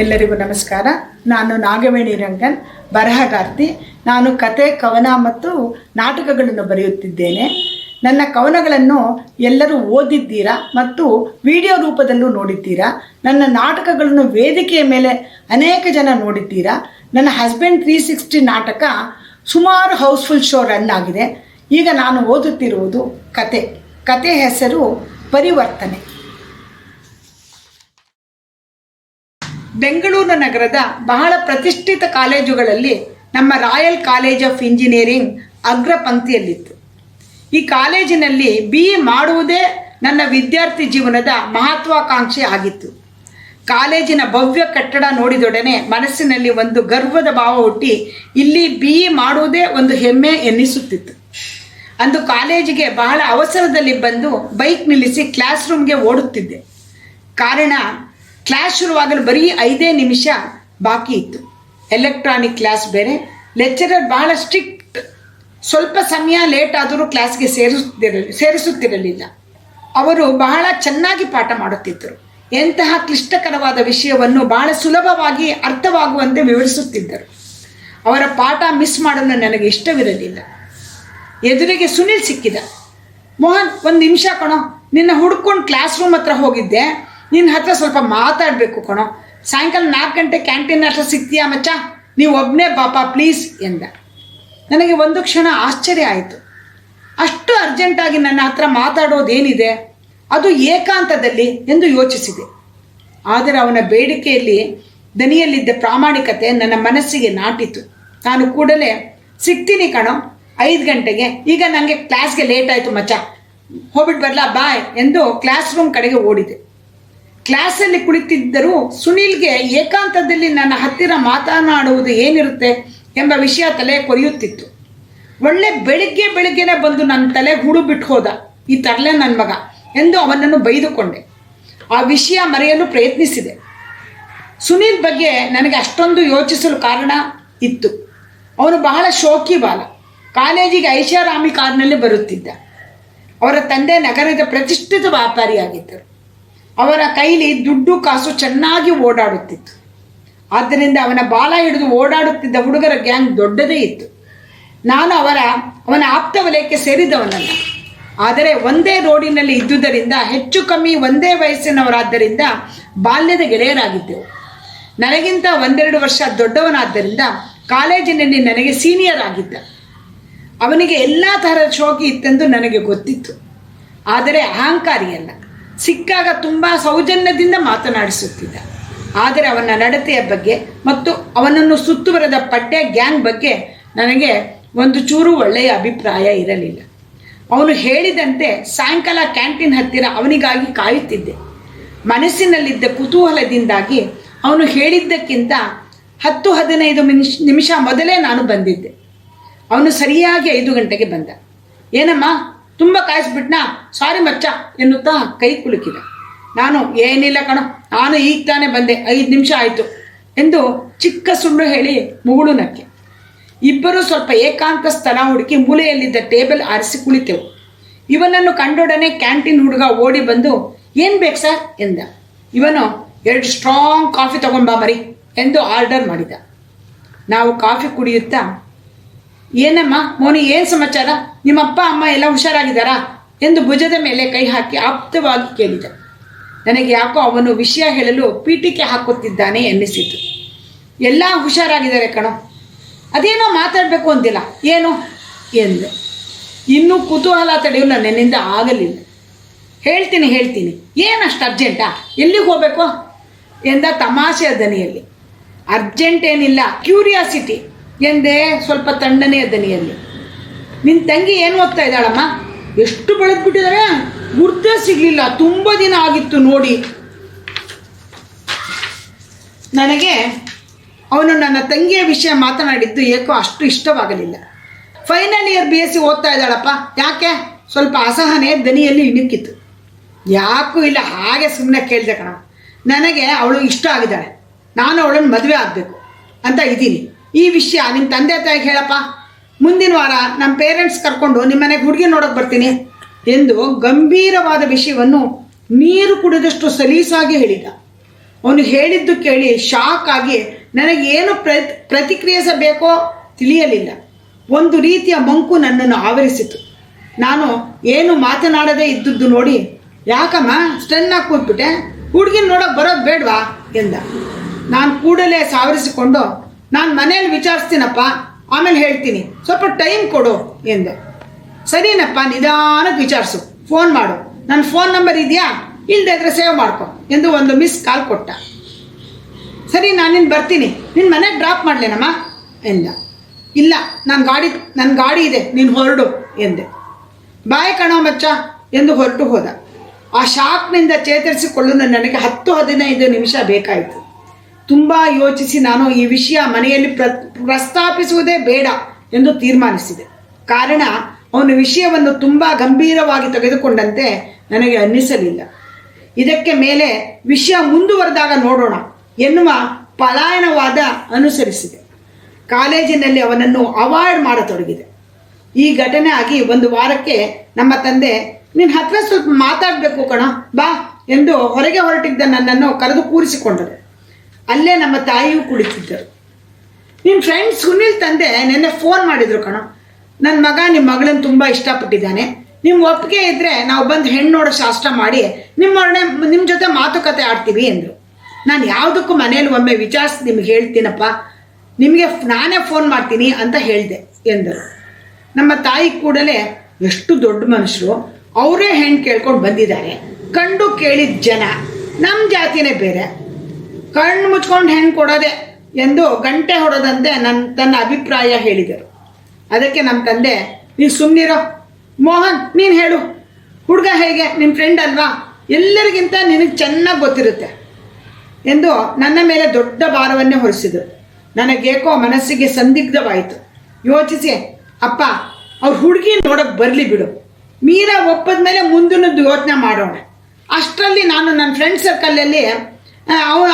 ಎಲ್ಲರಿಗೂ ನಮಸ್ಕಾರ. ನಾನು ನಾಗವೇಣಿ ರಂಗನ್, ಬರಹಗಾರ್ತಿ. ನಾನು ಕತೆ, ಕವನ ಮತ್ತು ನಾಟಕಗಳನ್ನು ಬರೆಯುತ್ತಿದ್ದೇನೆ. ನನ್ನ ಕವನಗಳನ್ನು ಎಲ್ಲರೂ ಓದಿದ್ದೀರಾ ಮತ್ತು ವಿಡಿಯೋ ರೂಪದಲ್ಲೂ ನೋಡಿದ್ದೀರಾ. ನನ್ನ ನಾಟಕಗಳನ್ನು ವೇದಿಕೆಯ ಮೇಲೆ ಅನೇಕ ಜನ ನೋಡಿದ್ದೀರಾ. ನನ್ನ ಹಸ್ಬೆಂಡ್ 360 ನಾಟಕ ಸುಮಾರು ಹೌಸ್ಫುಲ್ ಶೋ ರನ್ ಆಗಿದೆ. ಈಗ ನಾನು ಓದುತ್ತಿರುವುದು ಕತೆ ಹೆಸರು ಪರಿವರ್ತನೆ. ಬೆಂಗಳೂರು ನಗರದ ಬಹಳ ಪ್ರತಿಷ್ಠಿತ ಕಾಲೇಜುಗಳಲ್ಲಿ ನಮ್ಮ ರಾಯಲ್ ಕಾಲೇಜ್ ಆಫ್ ಇಂಜಿನಿಯರಿಂಗ್ ಅಗ್ರ ಪಂಕ್ತಿಯಲ್ಲಿತ್ತು. ಈ ಕಾಲೇಜಿನಲ್ಲಿ BA ಮಾಡುವುದೇ ನನ್ನ ವಿದ್ಯಾರ್ಥಿ ಜೀವನದ ಮಹತ್ವಾಕಾಂಕ್ಷೆ ಆಗಿತ್ತು. ಕಾಲೇಜಿನ ಭವ್ಯ ಕಟ್ಟಡ ನೋಡಿದೊಡನೆ ಮನಸ್ಸಿನಲ್ಲಿ ಒಂದು ಗರ್ವದ ಭಾವ ಹುಟ್ಟಿ ಇಲ್ಲಿ BA ಮಾಡುವುದೇ ಒಂದು ಹೆಮ್ಮೆ ಎನ್ನಿಸುತ್ತಿತ್ತು. ಅಂದು ಕಾಲೇಜಿಗೆ ಬಹಳ ಅವಸರದಲ್ಲಿ ಬಂದು ಬೈಕ್ ನಿಲ್ಲಿಸಿ ಕ್ಲಾಸ್ ರೂಮ್ಗೆ ಓಡುತ್ತಿದ್ದೆ. ಕಾರಣ ಕ್ಲಾಸ್ ಶುರುವಾಗಲು ಬರೀ 5 ನಿಮಿಷ ಬಾಕಿ ಇತ್ತು. ಎಲೆಕ್ಟ್ರಾನಿಕ್ ಕ್ಲಾಸ್ ಬೇರೆ. ಲೆಕ್ಚರರ್ ಬಹಳ ಸ್ಟ್ರಿಕ್ಟ್. ಸ್ವಲ್ಪ ಸಮಯ ಲೇಟ್ ಆದರೂ ಕ್ಲಾಸ್ಗೆ ಸೇರಿಸುತ್ತಿರಲಿಲ್ಲ. ಅವರು ಬಹಳ ಚೆನ್ನಾಗಿ ಪಾಠ ಮಾಡುತ್ತಿದ್ದರು. ಎಂತಹ ಕ್ಲಿಷ್ಟಕರವಾದ ವಿಷಯವನ್ನು ಬಹಳ ಸುಲಭವಾಗಿ ಅರ್ಥವಾಗುವಂತೆ ವಿವರಿಸುತ್ತಿದ್ದರು. ಅವರ ಪಾಠ ಮಿಸ್ ಮಾಡಲು ನನಗೆ ಇಷ್ಟವಿರಲಿಲ್ಲ. ಎದುರಿಗೆ ಸುನಿಲ್ ಸಿಕ್ಕಿದ. ಮೋಹನ್, 1 ನಿಮಿಷ ಕಣೋ, ನಿನ್ನ ಹುಡ್ಕೊಂಡು ಕ್ಲಾಸ್ ರೂಮ್ ಹತ್ರ ಹೋಗಿದ್ದೆ. ನಿನ್ನ ಹತ್ರ ಸ್ವಲ್ಪ ಮಾತಾಡಬೇಕು ಕಣೋ. ಸಾಯಂಕಾಲ 4 ಗಂಟೆ ಕ್ಯಾಂಟೀನ್ ಹತ್ರ ಸಿಗ್ತೀಯಾ ಮಚ್ಚ? ನೀವು ಒಬ್ಬನೇ ಪಾಪ ಪ್ಲೀಸ್ ಎಂದ. ನನಗೆ ಒಂದು ಕ್ಷಣ ಆಶ್ಚರ್ಯ ಆಯಿತು. ಅಷ್ಟು ಅರ್ಜೆಂಟಾಗಿ ನನ್ನ ಹತ್ರ ಮಾತಾಡೋದೇನಿದೆ, ಅದು ಏಕಾಂತದಲ್ಲಿ ಎಂದು ಯೋಚಿಸಿದೆ. ಆದರೆ ಅವನ ಬೇಡಿಕೆಯಲ್ಲಿ ದನಿಯಲ್ಲಿದ್ದ ಪ್ರಾಮಾಣಿಕತೆ ನನ್ನ ಮನಸ್ಸಿಗೆ ನಾಟಿತು. ನಾನು ಕೂಡಲೇ ಸಿಗ್ತೀನಿ ಕಣೋ 5 ಗಂಟೆಗೆ. ಈಗ ನನಗೆ ಕ್ಲಾಸ್ಗೆ ಲೇಟ್ ಆಯಿತು ಮಚ್ಚ, ಹೋಗ್ಬಿಟ್ಟು ಬರಲಾ ಬಾಯ್ ಎಂದು ಕ್ಲಾಸ್ ರೂಮ್ ಕಡೆಗೆ ಓಡಿದೆ. ಕ್ಲಾಸಲ್ಲಿ ಕುಳಿತಿದ್ದರೂ ಸುನೀಲ್ಗೆ ಏಕಾಂತದಲ್ಲಿ ನನ್ನ ಹತ್ತಿರ ಮಾತನಾಡುವುದು ಏನಿರುತ್ತೆ ಎಂಬ ವಿಷಯ ತಲೆ ಕೊರಿಯುತ್ತಿತ್ತು. ಒಳ್ಳೆ ಬೆಳಿಗ್ಗೆನೇ ಬಂದು ನನ್ನ ತಲೆ ಹುಡು ಬಿಟ್ಟು ಹೋದ ಈ ತರಲೆ ನನ್ನ ಮಗ ಎಂದು ಅವನನ್ನು ಬೈದುಕೊಂಡೆ. ಆ ವಿಷಯ ಮರೆಯಲು ಪ್ರಯತ್ನಿಸಿದೆ. ಸುನೀಲ್ ಬಗ್ಗೆ ನನಗೆ ಅಷ್ಟೊಂದು ಯೋಚಿಸಲು ಕಾರಣ ಇತ್ತು. ಅವನು ಬಹಳ ಶೋಕಿ ಬಾಲ. ಕಾಲೇಜಿಗೆ ಐಷಾರಾಮಿ ಕಾರ್ನಲ್ಲಿ ಬರುತ್ತಿದ್ದ. ಅವರ ತಂದೆ ನಗರದ ಪ್ರತಿಷ್ಠಿತ ವ್ಯಾಪಾರಿಯಾಗಿದ್ದರು. ಅವರ ಕೈಲಿ ದುಡ್ಡು ಕಾಸು ಚೆನ್ನಾಗಿ ಓಡಾಡುತ್ತಿತ್ತು. ಆದ್ದರಿಂದ ಅವನ ಬಾಲ ಹಿಡಿದು ಓಡಾಡುತ್ತಿದ್ದ ಹುಡುಗರ ಗ್ಯಾಂಗ್ ದೊಡ್ಡದೇ ಇತ್ತು. ನಾನು ಅವನ ಆಪ್ತ ವಲಯಕ್ಕೆ ಸೇರಿದವನಲ್ಲ. ಆದರೆ ಒಂದೇ ರೋಡಿನಲ್ಲಿ ಇದ್ದುದರಿಂದ ಹೆಚ್ಚು ಕಮ್ಮಿ ಒಂದೇ ವಯಸ್ಸಿನವರಾದ್ದರಿಂದ ಬಾಲ್ಯದ ಗೆಳೆಯರಾಗಿದ್ದೆವು. ನನಗಿಂತ 1-2 ವರ್ಷ ದೊಡ್ಡವನಾದ್ದರಿಂದ ಕಾಲೇಜಿನಲ್ಲಿ ನನಗೆ ಸೀನಿಯರ್ ಆಗಿದ್ದ. ಅವನಿಗೆ ಎಲ್ಲ ತರಹದ ಶೋಕಿ ಇತ್ತೆಂದು ನನಗೆ ಗೊತ್ತಿತ್ತು. ಆದರೆ ಅಹಂಕಾರಿಯಲ್ಲ. ಸಿಕ್ಕಾಗ ತುಂಬ ಸೌಜನ್ಯದಿಂದ ಮಾತನಾಡಿಸುತ್ತಿದ್ದ. ಆದರೆ ಅವನ ನಡತೆಯ ಬಗ್ಗೆ ಮತ್ತು ಅವನನ್ನು ಸುತ್ತುವರೆದ ಪಡ್ಡೆ ಗ್ಯಾಂಗ್ ಬಗ್ಗೆ ನನಗೆ ಒಂದು ಚೂರು ಒಳ್ಳೆಯ ಅಭಿಪ್ರಾಯ ಇರಲಿಲ್ಲ. ಅವನು ಹೇಳಿದಂತೆ ಸಾಯಂಕಾಲ ಕ್ಯಾಂಟೀನ್ ಹತ್ತಿರ ಅವನಿಗಾಗಿ ಕಾಯುತ್ತಿದ್ದೆ. ಮನಸ್ಸಿನಲ್ಲಿದ್ದ ಕುತೂಹಲದಿಂದಾಗಿ ಅವನು ಹೇಳಿದ್ದಕ್ಕಿಂತ 10-15 ನಿಮಿಷ ಮೊದಲೇ ನಾನು ಬಂದಿದ್ದೆ. ಅವನು ಸರಿಯಾಗಿ 5 ಗಂಟೆಗೆ ಬಂದ. ಏನಮ್ಮ, ತುಂಬ ಕಾಯಿಸ್ಬಿಟ್ನಾ? ಸಾರಿ ಮಚ್ಚ ಎನ್ನುತ್ತಾ ಕೈ ಕುಲುಕಿದ. ನಾನು ಏನಿಲ್ಲ ಕಣೋ, ನಾನು ಈಗ ತಾನೇ ಬಂದೆ, 5 ನಿಮಿಷ ಆಯಿತು ಎಂದು ಚಿಕ್ಕ ಸುಳ್ಳು ಹೇಳಿ ಮುಗುಳು ನಕ್ಕೆ. ಇಬ್ಬರೂ ಸ್ವಲ್ಪ ಏಕಾಂತ ಸ್ಥಳ ಹುಡುಕಿ ಮೂಲೆಯಲ್ಲಿದ್ದ ಟೇಬಲ್ ಆರಿಸಿ ಕುಳಿತೆವು. ಇವನನ್ನು ಕಂಡೊಡನೆ ಕ್ಯಾಂಟೀನ್ ಹುಡುಗ ಓಡಿ ಬಂದು ಏನು ಬೇಕು ಸರ್ ಎಂದ. ಇವನು 2 ಸ್ಟ್ರಾಂಗ್ ಕಾಫಿ ತಗೊಂಬಾ ಮರಿ ಎಂದು ಆರ್ಡರ್ ಮಾಡಿದ. ನಾವು ಕಾಫಿ ಕುಡಿಯುತ್ತಾ, ಏನಮ್ಮ ಮೋನಿ, ಏನು ಸಮಾಚಾರ? ನಿಮ್ಮಪ್ಪ ಅಮ್ಮ ಎಲ್ಲ ಹುಷಾರಾಗಿದ್ದಾರಾ ಎಂದು ಭುಜದ ಮೇಲೆ ಕೈ ಹಾಕಿ ಆಪ್ತವಾಗಿ ಕೇಳಿದ. ನನಗೆ ಯಾಕೋ ಅವನು ವಿಷಯ ಹೇಳಲು ಪೀಠಿಕೆ ಹಾಕುತ್ತಿದ್ದಾನೆ ಎನ್ನಿಸಿತು. ಎಲ್ಲ ಹುಷಾರಾಗಿದ್ದಾರೆ ಕಣೋ. ಅದೇನೋ ಮಾತಾಡಬೇಕು ಅಂತಿಲ್ಲ, ಏನು ಎಂದೆ. ಇನ್ನೂ ಕುತೂಹಲ ತಡೆಯಲು ನನ್ನಿಂದ ಆಗಲಿಲ್ಲ. ಹೇಳ್ತೀನಿ, ಏನಷ್ಟು ಅರ್ಜೆಂಟಾ? ಎಲ್ಲಿಗೆ ಹೋಗಬೇಕು ಎಂದ ತಮಾಷೆಯ ದನಿಯಲ್ಲಿ. ಅರ್ಜೆಂಟ್ ಏನಿಲ್ಲ, ಕ್ಯೂರಿಯಾಸಿಟಿ ಎಂದೇ ಸ್ವಲ್ಪ ತಣ್ಣನೆಯ ದನಿಯಲ್ಲಿ. ನಿನ್ನ ತಂಗಿ ಏನು ಓದ್ತಾ ಇದ್ದಾಳಮ್ಮ? ಎಷ್ಟು ಬೆಳೆದ್ಬಿಟ್ಟಿದ್ದಾರೆ, ಗುರ್ತೇ ಸಿಗಲಿಲ್ಲ, ತುಂಬ ದಿನ ಆಗಿತ್ತು ನೋಡಿ. ನನಗೆ ಅವನು ನನ್ನ ತಂಗಿಯ ವಿಷಯ ಮಾತನಾಡಿದ್ದು ಏಕೋ ಅಷ್ಟು ಇಷ್ಟವಾಗಲಿಲ್ಲ. ಫೈನಲ್ ಇಯರ್ BSc ಓದ್ತಾ ಇದ್ದಾಳಪ್ಪ. ಯಾಕೆ? ಸ್ವಲ್ಪ ಅಸಹನೆ ದನಿಯಲ್ಲಿ ಇಣುಕಿತು. ಯಾಕೂ ಇಲ್ಲ, ಹಾಗೆ ಸುಮ್ಮನೆ ಕೇಳಿದೆ ಕಣ. ನನಗೆ ಅವಳು ಇಷ್ಟ ಆಗಿದ್ದಾಳೆ, ನಾನು ಅವಳನ್ನು ಮದುವೆ ಆಗಬೇಕು ಅಂತ ಇದ್ದೀನಿ. ಈ ವಿಷಯ ನಿಮ್ಮ ತಂದೆ ತಾಯಿಗೆ ಹೇಳಪ್ಪ. ಮುಂದಿನ ವಾರ ನಮ್ಮ ಪೇರೆಂಟ್ಸ್ ಕರ್ಕೊಂಡು ನಿಮ್ಮ ಮನೆಗೆ ಹುಡುಗಿ ನೋಡೋಕೆ ಬರ್ತೀನಿ ಎಂದು ಗಂಭೀರವಾದ ವಿಷಯವನ್ನು ನೀರು ಕುಡಿದಷ್ಟು ಸಲೀಸಾಗಿ ಹೇಳಿದ. ಅವನು ಹೇಳಿದ್ದು ಕೇಳಿ ಶಾಕ್ ಆಗಿ ನನಗೇನು ಪ್ರತಿಕ್ರಿಯಿಸಬೇಕೋ ತಿಳಿಯಲಿಲ್ಲ. ಒಂದು ರೀತಿಯ ಮಂಕು ನನ್ನನ್ನು ಆವರಿಸಿತು. ನಾನು ಏನು ಮಾತನಾಡದೇ ಇದ್ದದ್ದು ನೋಡಿ, ಯಾಕಮ್ಮ ಸ್ಟನ್ನಾಗಿ ಕೂತ್ಬಿಟ್ಟೆ, ಹುಡುಗಿನ ನೋಡೋಕೆ ಬರೋದು ಬೇಡವಾ ಎಂದ. ನಾನು ಕೂಡಲೇ ಸಾವರಿಸಿಕೊಂಡು, ನಾನು ಮನೇಲಿ ವಿಚಾರಿಸ್ತೀನಪ್ಪ, ಆಮೇಲೆ ಹೇಳ್ತೀನಿ, ಸ್ವಲ್ಪ ಟೈಮ್ ಕೊಡು ಎಂದೆ. ಸರಿನಪ್ಪ, ನಿಧಾನಕ್ಕೆ ವಿಚಾರಿಸು, ಫೋನ್ ಮಾಡು, ನನ್ನ ಫೋನ್ ನಂಬರ್ ಇದೆಯಾ, ಇಲ್ಲದೆ ಇದ್ರೆ ಸೇವ್ ಮಾಡ್ಕೊ ಎಂದು ಒಂದು ಮಿಸ್ ಕಾಲ್ ಕೊಟ್ಟ. ಸರಿ, ನಾನು ನಿನ್ನ ಬರ್ತೀನಿ, ನಿನ್ನ ಮನೆಗೆ ಡ್ರಾಪ್ ಮಾಡಲೇನಮ್ಮ ಎಂದ. ಇಲ್ಲ, ನನ್ನ ಗಾಡಿ ಇದೆ, ನೀನು ಹೊರಡು ಎಂದೆ. ಬಾಯ್ ಕಣೋ ಮಚ್ಚ ಎಂದು ಹೊರಟು ಹೋದ. ಆ ಶಾಕ್ನಿಂದ ಚೇತರಿಸಿಕೊಳ್ಳಲು ನನಗೆ 10-15 ನಿಮಿಷ ಬೇಕಾಯಿತು. ತುಂಬ ಯೋಚಿಸಿ ನಾನು ಈ ವಿಷಯ ಮನೆಯಲ್ಲಿ ಪ್ರಸ್ತಾಪಿಸುವುದೇ ಬೇಡ ಎಂದು ತೀರ್ಮಾನಿಸಿದೆ. ಕಾರಣ, ಅವನ ವಿಷಯವನ್ನು ತುಂಬ ಗಂಭೀರವಾಗಿ ತೆಗೆದುಕೊಂಡಂತೆ ನನಗೆ ಅನ್ನಿಸಲಿಲ್ಲ. ಇದಕ್ಕೆ ಮೇಲೆ ವಿಷಯ ಮುಂದುವರೆದಾಗ ನೋಡೋಣ ಎನ್ನುವ ಪಲಾಯನವಾದ ಅನುಸರಿಸಿದೆ. ಕಾಲೇಜಿನಲ್ಲಿ ಅವನನ್ನು ಅವಾಯ್ಡ್ ಮಾಡತೊಡಗಿದೆ. ಈ ಘಟನೆ ಆಗಿ 1 ವಾರಕ್ಕೆ ನಮ್ಮ ತಂದೆ, ನಿನ್ನ ಹತ್ರ ಸ್ವಲ್ಪ ಮಾತಾಡಬೇಕು ಕಣ, ಬಾ ಎಂದು ಹೊರಗೆ ಹೊರಟಿದ್ದ ನನ್ನನ್ನು ಕರೆದು ಕೂರಿಸಿಕೊಂಡರು. ಅಲ್ಲೇ ನಮ್ಮ ತಾಯಿಯೂ ಕುಳಿತಿದ್ದರು. ನಿನ್ನ ಫ್ರೆಂಡ್ ಸುನಿಲ್ ತಂದೆ ನೆನ್ನೆ ಫೋನ್ ಮಾಡಿದರು ಕಣ, ನನ್ನ ಮಗ ನಿಮ್ಮ ಮಗಳನ್ನು ತುಂಬ ಇಷ್ಟಪಟ್ಟಿದ್ದಾನೆ, ನಿಮ್ಮ ಒಪ್ಪಿಗೆ ಇದ್ದರೆ ನಾವು ಬಂದು ಹೆಣ್ಣು ನೋಡೋ ಶಾಸ್ತ್ರ ಮಾಡಿ ನಿಮ್ಮ ಜೊತೆ ಮಾತುಕತೆ ಆಡ್ತೀವಿ ಎಂದರು. ನಾನು ಯಾವುದಕ್ಕೂ ಮನೇಲಿ ಒಮ್ಮೆ ವಿಚಾರಿಸಿ ನಿಮ್ಗೆ ಹೇಳ್ತೀನಪ್ಪ, ನಿಮಗೆ ನಾನೇ ಫೋನ್ ಮಾಡ್ತೀನಿ ಅಂತ ಹೇಳಿದೆ ಎಂದರು. ನಮ್ಮ ತಾಯಿ ಕೂಡಲೇ, ಎಷ್ಟು ದೊಡ್ಡ ಮನುಷ್ಯರು, ಅವರೇ ಹೆಣ್ಣು ಕೇಳ್ಕೊಂಡು ಬಂದಿದ್ದಾರೆ, ಕಂಡು ಕೇಳಿದ ಜನ, ನಮ್ಮ ಜಾತಿನೇ ಬೇರೆ, ಕಣ್ಣು ಮುಚ್ಕೊಂಡು ಹೆಣ್ಣು ಕೊಡೋದೆ ಎಂದು ಗಂಟೆ ಹೊಡೆದಂತೆ ತನ್ನ ಅಭಿಪ್ರಾಯ ಹೇಳಿದರು. ಅದಕ್ಕೆ ನಮ್ಮ ತಂದೆ, ನೀವು ಸುಮ್ಮನಿರೋ ಮೋಹನ್, ನೀನು ಹೇಳು, ಹುಡುಗ ಹೇಗೆ, ನಿಮ್ಮ ಫ್ರೆಂಡ್ ಅಲ್ವಾ, ಎಲ್ಲರಿಗಿಂತ ನಿನಗೆ ಚೆನ್ನಾಗಿ ಗೊತ್ತಿರುತ್ತೆ ಎಂದು ನನ್ನ ಮೇಲೆ ದೊಡ್ಡ ಭಾರವನ್ನೇ ಹೊರಿಸಿದರು. ನನಗೇಕೋ ಮನಸ್ಸಿಗೆ ಸಂದಿಗ್ಧವಾಯಿತು. ಯೋಚಿಸಿ, ಅಪ್ಪ ಅವ್ರ ಹುಡುಗಿ ನೋಡೋಕೆ ಬರಲಿ ಬಿಡು, ಮೀರಾ ಒಪ್ಪದ ಮೇಲೆ ಮುಂದಿನದ್ದು ಯೋಚನೆ ಮಾಡೋಣ, ಅಷ್ಟರಲ್ಲಿ ನಾನು ನನ್ನ ಫ್ರೆಂಡ್ ಸರ್ಕಲಲ್ಲಿ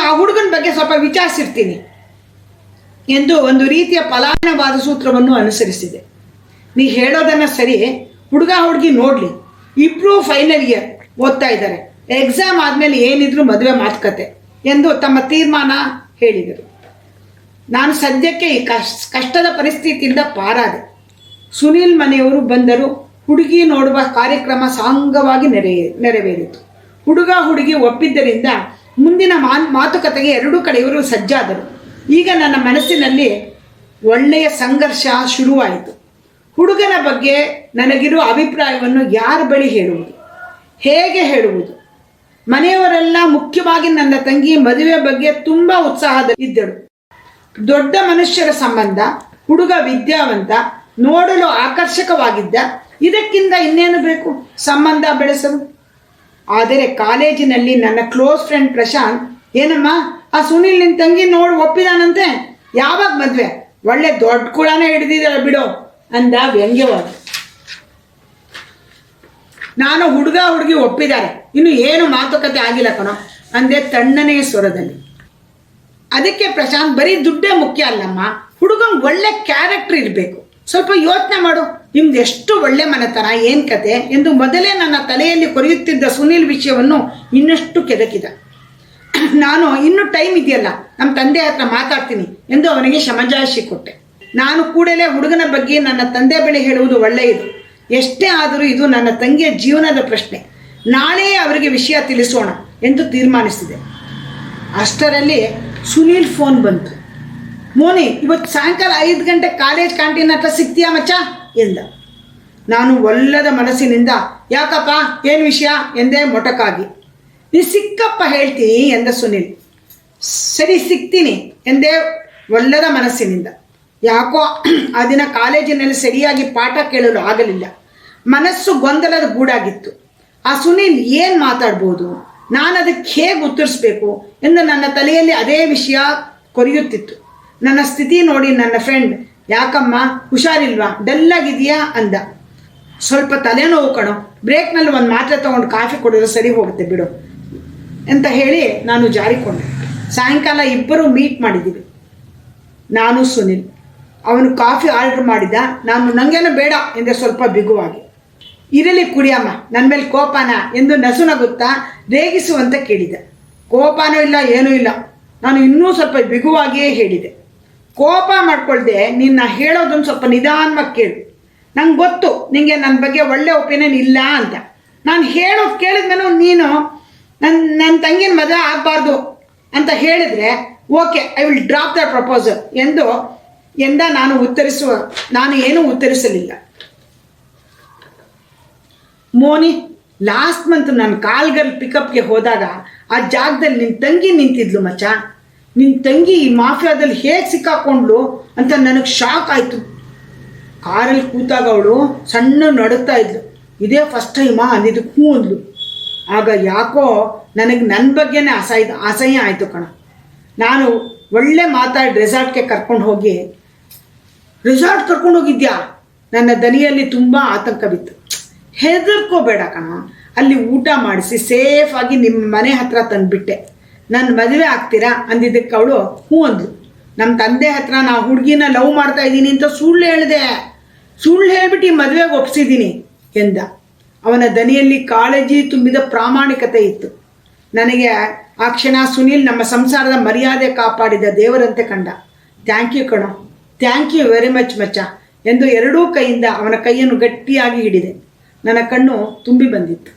ಆ ಹುಡುಗನ ಬಗ್ಗೆ ಸ್ವಲ್ಪ ವಿಚಾರಿಸಿರ್ತೀನಿ ಎಂದು ಒಂದು ರೀತಿಯ ಪಲಾಯನವಾದ ಸೂತ್ರವನ್ನು ಅನುಸರಿಸಿದೆ. ನೀ ಹೇಳೋದನ್ನು ಸರಿ, ಹುಡುಗ ಹುಡುಗಿ ನೋಡಲಿ, ಇಬ್ಬರೂ ಫೈನಲ್ ಇಯರ್ ಓದ್ತಾ ಇದ್ದಾರೆ, ಎಕ್ಸಾಮ್ ಆದಮೇಲೆ ಏನಿದ್ರು ಮದುವೆ ಮಾತುಕತೆ ಎಂದು ತಮ್ಮ ತೀರ್ಮಾನ ಹೇಳಿದರು. ನಾನು ಸದ್ಯಕ್ಕೆ ಈ ಕಷ್ಟದ ಪರಿಸ್ಥಿತಿಯಿಂದ ಪಾರಾದೆ. ಸುನೀಲ್ ಮನೆಯವರು ಬಂದರು. ಹುಡುಗಿ ನೋಡುವ ಕಾರ್ಯಕ್ರಮ ಸಾಂಗವಾಗಿ ನೆರವೇರಿತು. ಹುಡುಗ ಹುಡುಗಿ ಒಪ್ಪಿದ್ದರಿಂದ ಮುಂದಿನ ಮಾತುಕತೆಗೆ 2 ಕಡೆಯವರು ಸಜ್ಜಾದರು. ಈಗ ನನ್ನ ಮನಸ್ಸಿನಲ್ಲಿ ಒಳ್ಳೆಯ ಸಂಘರ್ಷ ಶುರುವಾಯಿತು. ಹುಡುಗನ ಬಗ್ಗೆ ನನಗಿರುವ ಅಭಿಪ್ರಾಯವನ್ನು ಯಾರ ಬಳಿ ಹೇಳುವುದು, ಹೇಗೆ ಹೇಳುವುದು? ಮನೆಯವರೆಲ್ಲ, ಮುಖ್ಯವಾಗಿ ನನ್ನ ತಂಗಿ, ಮದುವೆ ಬಗ್ಗೆ ತುಂಬ ಉತ್ಸಾಹದಲ್ಲಿದ್ದರು. ದೊಡ್ಡ ಮನುಷ್ಯರ ಸಂಬಂಧ, ಹುಡುಗ ವಿದ್ಯಾವಂತ, ನೋಡಲು ಆಕರ್ಷಕವಾಗಿದ್ದ, ಇದಕ್ಕಿಂತ ಇನ್ನೇನು ಬೇಕು ಸಂಬಂಧ ಬೆಳೆಸಲು? ಆದರೆ ಕಾಲೇಜಿನಲ್ಲಿ ನನ್ನ ಕ್ಲೋಸ್ ಫ್ರೆಂಡ್ ಪ್ರಶಾಂತ್, ಏನಮ್ಮ ಆ ಸುನಿಲ್ ನಿನ್ನ ತಂಗಿ ಒಪ್ಪಿದಾನಂತೆ, ಯಾವಾಗ ಮದುವೆ, ಒಳ್ಳೆ ದೊಡ್ಡ ಕುಳಾನೇ ಹಿಡಿದಿದ್ದಾಳೆ ಬಿಡೋ ಅಂದ ವ್ಯಂಗ್ಯವಾಗಿ. ನಾನು ಹುಡುಗ ಹುಡುಗಿ ಒಪ್ಪಿದ್ದಾರೆ, ಇನ್ನು ಏನು ಮಾತುಕತೆ ಆಗಿಲ್ಲ ಕಣೋ ಅಂದೆ ತಣ್ಣನೆಯ ಸ್ವರದಲ್ಲಿ. ಅದಕ್ಕೆ ಪ್ರಶಾಂತ್, ಬರೀ ದುಡ್ಡೇ ಮುಖ್ಯ ಅಲ್ಲಮ್ಮ, ಹುಡುಗಂಗೆ ಒಳ್ಳೆ ಕ್ಯಾರೆಕ್ಟರ್ ಇರಬೇಕು, ಸ್ವಲ್ಪ ಯೋಚನೆ ಮಾಡು, ನಿಮ್ದು ಎಷ್ಟು ಒಳ್ಳೆ ಮನೆತನ, ಏನು ಕತೆ ಎಂದು ಮೊದಲೇ ನನ್ನ ತಲೆಯಲ್ಲಿ ಕೊರೆಯುತ್ತಿದ್ದ ಸುನೀಲ್ ವಿಷಯವನ್ನು ಇನ್ನಷ್ಟು ಕೆದಕಿದ. ನಾನು ಇನ್ನೂ ಟೈಮ್ ಇದೆಯಲ್ಲ, ನಮ್ಮ ತಂದೆ ಹತ್ರ ಮಾತಾಡ್ತೀನಿ ಎಂದು ಅವನಿಗೆ ಸಮಜಾಯಿಷಿ ಕೊಟ್ಟೆ. ನಾನು ಕೂಡಲೇ ಹುಡುಗನ ಬಗ್ಗೆ ನನ್ನ ತಂದೆ ಬಳಿ ಹೇಳುವುದು ಒಳ್ಳೆಯದು, ಎಷ್ಟೇ ಆದರೂ ಇದು ನನ್ನ ತಂಗಿಯ ಜೀವನದ ಪ್ರಶ್ನೆ, ನಾಳೆ ಅವರಿಗೆ ವಿಷಯ ತಿಳಿಸೋಣ ಎಂದು ತೀರ್ಮಾನಿಸಿದೆ. ಅಷ್ಟರಲ್ಲಿ ಸುನೀಲ್ ಫೋನ್ ಬಂತು. ಮೋನಿ, ಇವತ್ತು ಸಾಯಂಕಾಲ 5 ಗಂಟೆ ಕಾಲೇಜ್ ಕ್ಯಾಂಟೀನ್ ಹತ್ರ ಸಿಗ್ತೀಯಾ ಮಚ್ಚ ಎಂದ. ನಾನು ಒಲ್ಲದ ಮನಸ್ಸಿನಿಂದ, ಯಾಕಪ್ಪ, ಏನು ವಿಷಯ ಎಂದೇ ಮೊಟಕಾಗಿ. ನೀ ಸಿಕ್ಕಪ್ಪ ಹೇಳ್ತೀನಿ ಎಂದ ಸುನೀಲ್. ಸರಿ, ಸಿಗ್ತೀನಿ ಎಂದೇ ಒಲ್ಲದ ಮನಸ್ಸಿನಿಂದ. ಯಾಕೋ ಆ ದಿನ ಕಾಲೇಜಿನಲ್ಲಿ ಸರಿಯಾಗಿ ಪಾಠ ಕೇಳಲು ಆಗಲಿಲ್ಲ. ಮನಸ್ಸು ಗೊಂದಲದ ಗೂಡಾಗಿತ್ತು. ಆ ಸುನೀಲ್ ಏನು ಮಾತಾಡ್ಬೋದು, ನಾನು ಅದಕ್ಕೆ ಹೇಗೆ ಉತ್ತರಿಸಬೇಕು ಎಂದು ನನ್ನ ತಲೆಯಲ್ಲಿ ಅದೇ ವಿಷಯ ಕೊರೆಯುತ್ತಿತ್ತು. ನನ್ನ ಸ್ಥಿತಿ ನೋಡಿ ನನ್ನ ಫ್ರೆಂಡ್, ಯಾಕಮ್ಮ ಹುಷಾರಿಲ್ವಾ, ಡಲ್ಲಾಗಿದೆಯಾ ಅಂದ. ಸ್ವಲ್ಪ ತಲೆನೋವು ಕಣೋ, ಬ್ರೇಕ್ನಲ್ಲಿ ಒಂದು ಮಾತ್ರೆ ತೊಗೊಂಡು ಕಾಫಿ ಕೊಡಿದ್ರೆ ಸರಿ ಹೋಗುತ್ತೆ ಬಿಡು ಅಂತ ಹೇಳಿ ನಾನು ಜಾರಿಕೊಂಡೆ. ಸಾಯಂಕಾಲ ಇಬ್ಬರು ಮೀಟ್ ಮಾಡಿದ್ದೀವಿ, ನಾನು ಸುನಿಲ್. ಅವನು ಕಾಫಿ ಆರ್ಡರ್ ಮಾಡಿದ. ನಾನು ನನಗೇನು ಬೇಡ ಎಂದೆ ಸ್ವಲ್ಪ ಬಿಗುವಾಗಿ. ಇರಲಿ ಕುಡಿಯಮ್ಮ, ನನ್ನ ಮೇಲೆ ಕೋಪನ ಎಂದು ನಸುನಗುತ್ತಾ ರೇಗಿಸುವಂತ ಕೇಳಿದ. ಕೋಪನೂ ಇಲ್ಲ, ಏನೂ ಇಲ್ಲ. ನಾನು ಇನ್ನೂ ಸ್ವಲ್ಪ ಬಿಗುವಾಗಿಯೇ ಹೇಳಿದೆ, ಕೋಪ ಮಾಡ್ಕೊಳ್ದೆ ನಿನ್ನ ಹೇಳೋದನ್ನು ಸ್ವಲ್ಪ ನಿಧಾನವಾಗಿ ಕೇಳು. ನಂಗೆ ಗೊತ್ತು ನಿಮಗೆ ನನ್ನ ಬಗ್ಗೆ ಒಳ್ಳೆ ಒಪಿನಿಯನ್ ಇಲ್ಲ ಅಂತ. ನಾನು ಹೇಳೋದು ಕೇಳಿದ್ಮೇಲೆ ನೀನು ನನ್ನ ತಂಗಿನ ಮದುವೆ ಆಗಬಾರ್ದು ಅಂತ ಹೇಳಿದರೆ okay, I will drop the proposal ಎಂದ ನಾನು ಏನೂ ಉತ್ತರಿಸಲಿಲ್ಲ. ಮೋನಿ, ಲಾಸ್ಟ್ ಮಂತ್ ನಾನು ಕಾಲ್ಗಲ್ ಪಿಕಪ್ಗೆ ಹೋದಾಗ ಆ ಜಾಗದಲ್ಲಿ ನಿನ್ನ ತಂಗಿ ನಿಂತಿದ್ಲು ಮಚ್ಚ. ನಿನ್ನ ತಂಗಿ ಈ ಮಾಫಿಯಾದಲ್ಲಿ ಹೇಗೆ ಸಿಕ್ಕಾಕೊಂಡ್ಲು ಅಂತ ನನಗೆ ಶಾಕ್ ಆಯಿತು. ಕಾರಲ್ಲಿ ಕೂತಾಗ ಅವಳು ಸಣ್ಣ ನಡುತ್ತಾ ಇದ್ಲು. ಇದೇ ಫಸ್ಟ್ ಟೈಮಾ ಅಂದಿದ್ದಕ್ಕೆ ಹ್ಞೂ ಅಂದ್ಲು. ಆಗ ಯಾಕೋ ನನಗೆ ನನ್ನ ಬಗ್ಗೆನೇ ಅಸಹ್ಯ ಆಯಿತು ಕಣ. ನಾನು ಒಳ್ಳೆ ಮಾತಾಡಿ ರೆಸಾರ್ಟ್ಗೆ ಕರ್ಕೊಂಡು ಹೋಗಿದ್ಯಾ? ನನ್ನ ದನಿಯಲ್ಲಿ ತುಂಬ ಆತಂಕವಿತ್ತು. ಹೆದರ್ಕೋಬೇಡ ಕಣ, ಅಲ್ಲಿ ಊಟ ಮಾಡಿಸಿ ಸೇಫಾಗಿ ನಿಮ್ಮ ಮನೆ ಹತ್ರ ತಂದುಬಿಟ್ಟೆ. ನನ್ನ ಮದುವೆ ಆಗ್ತೀರಾ ಅಂದಿದ್ದಕ್ಕೆ ಅವಳು ಹ್ಞೂ ಅಂದ್ಲು. ನಮ್ಮ ತಂದೆ ಹತ್ರ ನಾ ಹುಡುಗಿನ ಲವ್ ಮಾಡ್ತಾ ಇದ್ದೀನಿ ಅಂತ ಸುಳ್ಳು ಹೇಳ್ಬಿಟ್ಟು ಈ ಮದುವೆಗೆ ಒಪ್ಸಿದ್ದೀನಿ ಎಂದ. ಅವನ ದನಿಯಲ್ಲಿ ಕಾಳಜಿ ತುಂಬಿದ ಪ್ರಾಮಾಣಿಕತೆ ಇತ್ತು. ನನಗೆ ಆ ಕ್ಷಣ ಸುನೀಲ್ ನಮ್ಮ ಸಂಸಾರದ ಮರ್ಯಾದೆ ಕಾಪಾಡಿದ ದೇವರಂತೆ ಕಂಡ. ಥ್ಯಾಂಕ್ ಯು ಕಣೋ, ಥ್ಯಾಂಕ್ ಯು ವೆರಿ ಮಚ್ ಮಚ್ಚ ಎಂದು ಎರಡೂ ಕೈಯಿಂದ ಅವನ ಕೈಯನ್ನು ಗಟ್ಟಿಯಾಗಿ ಹಿಡಿದೆ. ನನ್ನ ಕಣ್ಣು ತುಂಬಿ ಬಂದಿತ್ತು.